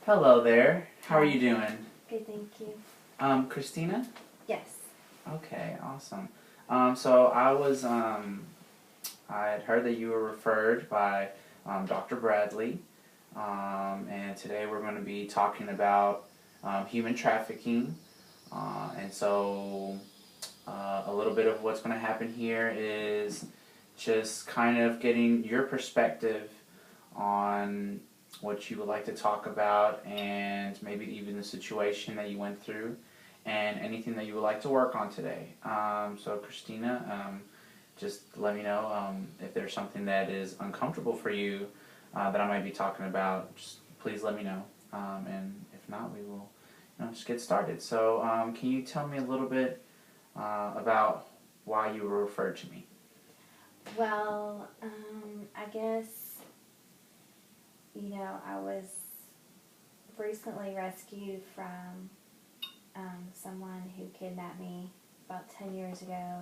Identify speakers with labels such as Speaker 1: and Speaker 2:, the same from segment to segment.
Speaker 1: Hello there. How are
Speaker 2: Hi.
Speaker 1: you doing?
Speaker 2: Good, thank you.
Speaker 1: Christina?
Speaker 2: Yes.
Speaker 1: Okay, awesome. So I had heard that you were referred by Dr. Bradley, and today we're going to be talking about human trafficking. A little bit of what's going to happen here is just kind of getting your perspective on what you would like to talk about and maybe even the situation that you went through and anything that you would like to work on today. So Christina, just let me know if there's something that is uncomfortable for you that I might be talking about. Just please let me know. And if not, we will just get started. So can you tell me a little bit about why you were referred to me?
Speaker 2: Well, I guess, I was recently rescued from someone who kidnapped me about 10 years ago,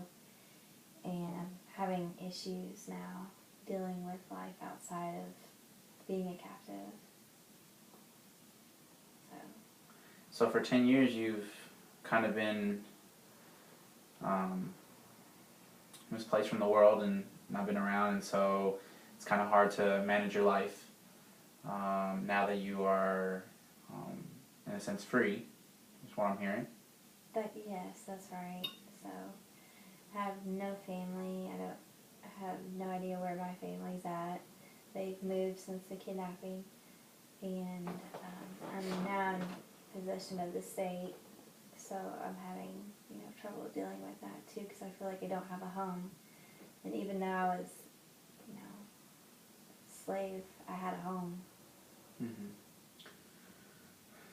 Speaker 2: and I'm having issues now dealing with life outside of being a captive.
Speaker 1: So for 10 years, you've kind of been misplaced from the world and not been around, and so it's kind of hard to manage your life now that you are, in a sense, free. That's what I'm hearing.
Speaker 2: Yes, that's right. So I have no family. I have no idea where my family's at. They've moved since the kidnapping, and I'm now in possession of the state. So I'm having trouble dealing with that too, because I feel like I don't have a home. And even though I was slave, I had a home.
Speaker 1: Mm-hmm.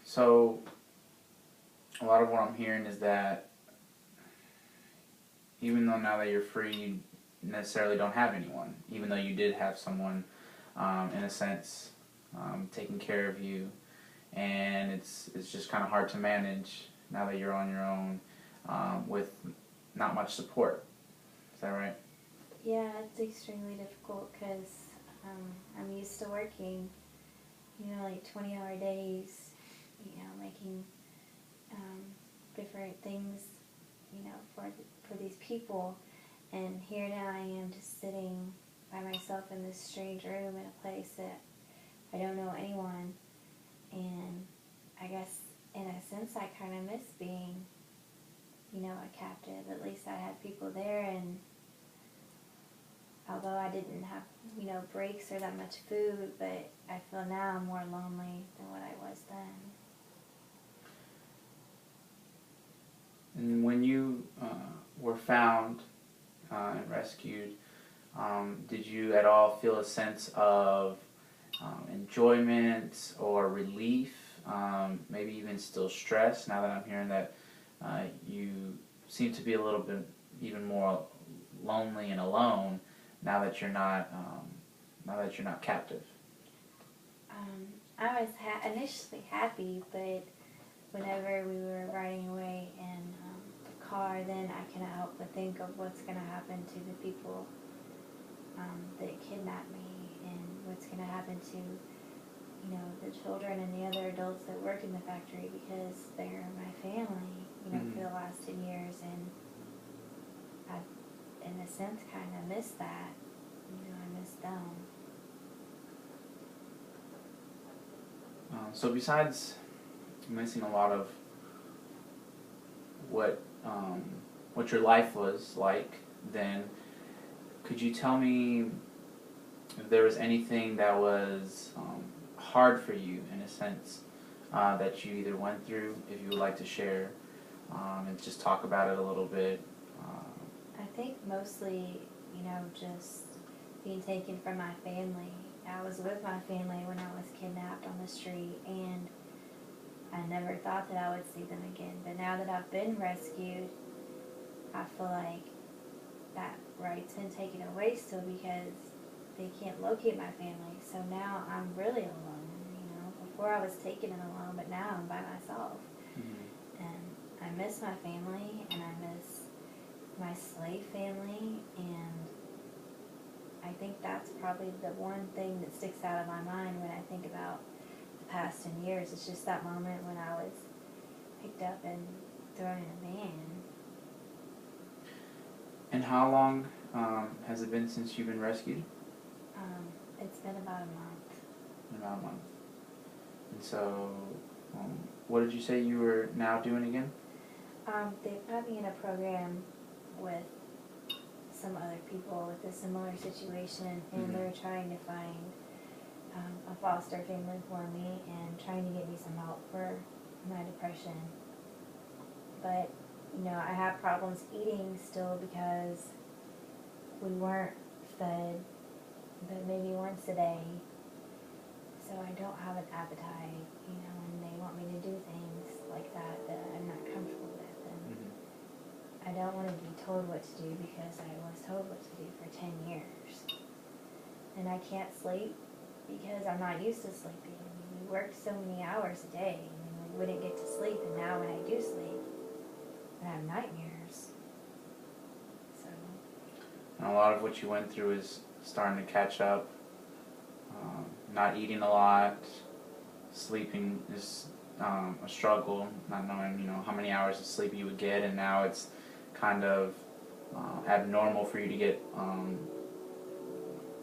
Speaker 1: So a lot of what I'm hearing is that even though now that you're free, you necessarily don't have anyone, even though you did have someone, in a sense, taking care of you, and it's just kind of hard to manage now that you're on your own with not much support. Is that right?
Speaker 2: Yeah, it's extremely difficult because I'm used to working, like 20-hour days, making different things, for these people. And here now I am just sitting by myself in this strange room in a place that I don't know anyone. And I guess in a sense I kind of miss being, a captive. At least I had people there, and although I didn't have, breaks or that much food, but I feel now I'm more lonely than what I was then.
Speaker 1: And when you were found and rescued, did you at all feel a sense of enjoyment or relief, maybe even still stress, now that I'm hearing that you seem to be a little bit even more lonely and alone now that you're not captive?
Speaker 2: I was initially happy, but whenever we were riding away in the car, then I couldn't help but think of what's going to happen to the people that kidnapped me, and what's going to happen to the children and the other adults that work in the factory, because they're my family, for the last 10 years, and I, in a sense, kind of miss that. I miss them.
Speaker 1: So besides missing a lot of what your life was like then, could you tell me if there was anything that was hard for you, in a sense, that you either went through, if you would like to share, and just talk about it a little bit?
Speaker 2: I think mostly, just being taken from my family. I was with my family when I was kidnapped on the street, and I never thought that I would see them again. But now that I've been rescued, I feel like that right's been taken away still, because they can't locate my family. So now I'm really alone. Before I was taken and alone, but now I'm by myself.
Speaker 1: Mm-hmm.
Speaker 2: And I miss my family, and I miss my slave family, and I think that's probably the one thing that sticks out of my mind when I think about the past 10 years. It's just that moment when I was picked up and thrown in a van.
Speaker 1: And how long has it been since you've been rescued?
Speaker 2: It's been about a month.
Speaker 1: About a month. And so, what did you say you were now doing again?
Speaker 2: They put me in a program with some other people with a similar situation, and they're trying to find a foster family for me and trying to get me some help for my depression. But, I have problems eating still because we weren't fed but maybe once a day. So I don't have an appetite, when they want me to do things like that I'm not comfortable with. And I don't want to be told what to do because I was told what to do for 10 years. And I can't sleep because I'm not used to sleeping. We worked so many hours a day, we wouldn't get to sleep, and now when I do sleep, I have nightmares. So.
Speaker 1: And a lot of what you went through is starting to catch up. Not eating a lot, sleeping is a struggle, not knowing, how many hours of sleep you would get, and now it's kind of abnormal for you to get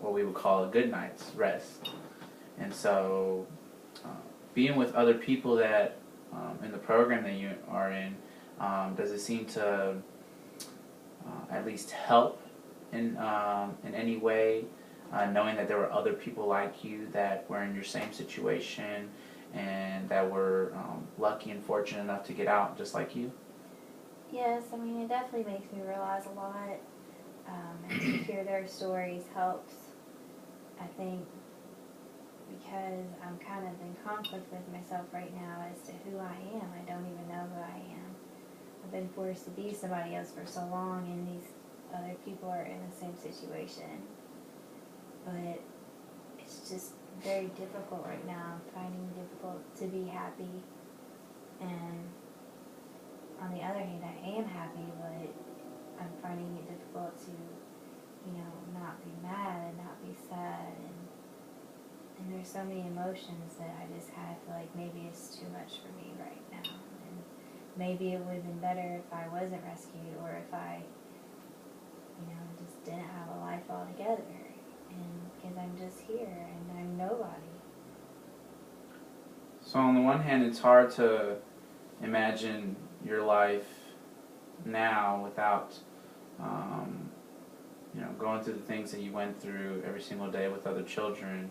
Speaker 1: what we would call a good night's rest. And so being with other people that in the program that you are in, does it seem to at least help in any way, knowing that there were other people like you that were in your same situation and that were lucky and fortunate enough to get out just like you?
Speaker 2: Yes, it definitely makes me realize a lot, and to hear their stories helps. I think because I'm kind of in conflict with myself right now as to who I am. I don't even know who I am. I've been forced to be somebody else for so long, and these other people are in the same situation. But it's just very difficult right now, finding it difficult to be happy. And on the other hand, I am happy, but I'm finding it difficult to, not be mad and not be sad. And there's so many emotions that I just kind of feel like maybe it's too much for me right now. And maybe it would have been better if I wasn't rescued, or if I, just didn't have a life altogether. And because I'm just here and I'm nobody.
Speaker 1: So on the one hand, it's hard to imagine your life now without, going through the things that you went through every single day with other children.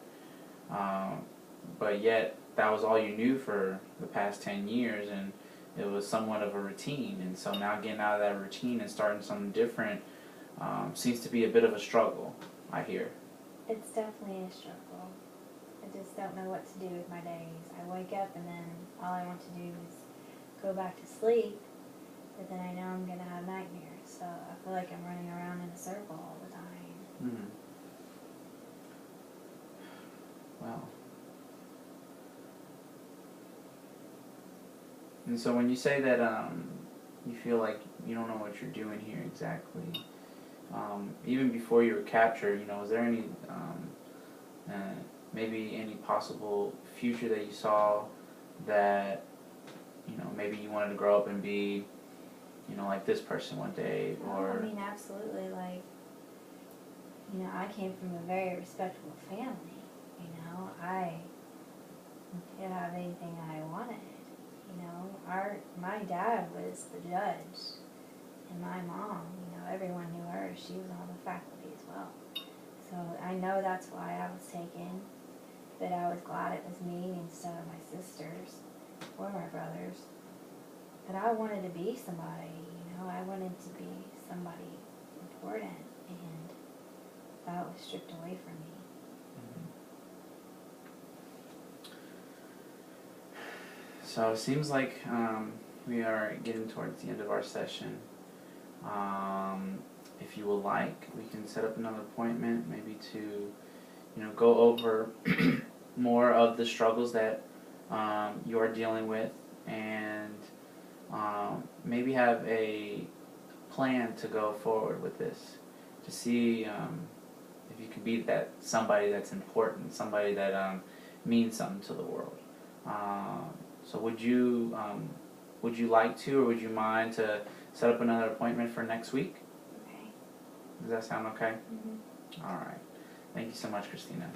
Speaker 1: But yet, that was all you knew for the past 10 years, and it was somewhat of a routine. And so now getting out of that routine and starting something different seems to be a bit of a struggle, I hear.
Speaker 2: It's definitely a struggle. I just don't know what to do with my days. I wake up and then all I want to do is go back to sleep, but then I know I'm going to have nightmares. So I feel like I'm running around in a circle all the time.
Speaker 1: Wow. And so when you say that you feel like you don't know what you're doing here exactly, even before you were captured, is there any maybe any possible future that you saw that maybe you wanted to grow up and be like this person one day? Or
Speaker 2: Absolutely. Like, I came from a very respectable family. I could have anything I wanted. My dad was the judge, and my mom, everyone knew her. She was on the faculty as well. So I know that's why I was taken, but I was glad it was me instead of my sisters or my brothers. But I wanted to be somebody, I wanted to be somebody important, and that was stripped away from me.
Speaker 1: So it seems like we are getting towards the end of our session. If you would like, we can set up another appointment, maybe to, go over more of the struggles that you are dealing with, and maybe have a plan to go forward with this, to see if you can be that somebody that's important, somebody that means something to the world. So would you like to, or would you mind to set up another appointment for next week?
Speaker 2: Okay.
Speaker 1: Does that sound okay?
Speaker 2: Mm-hmm.
Speaker 1: All right. Thank you so much, Christina.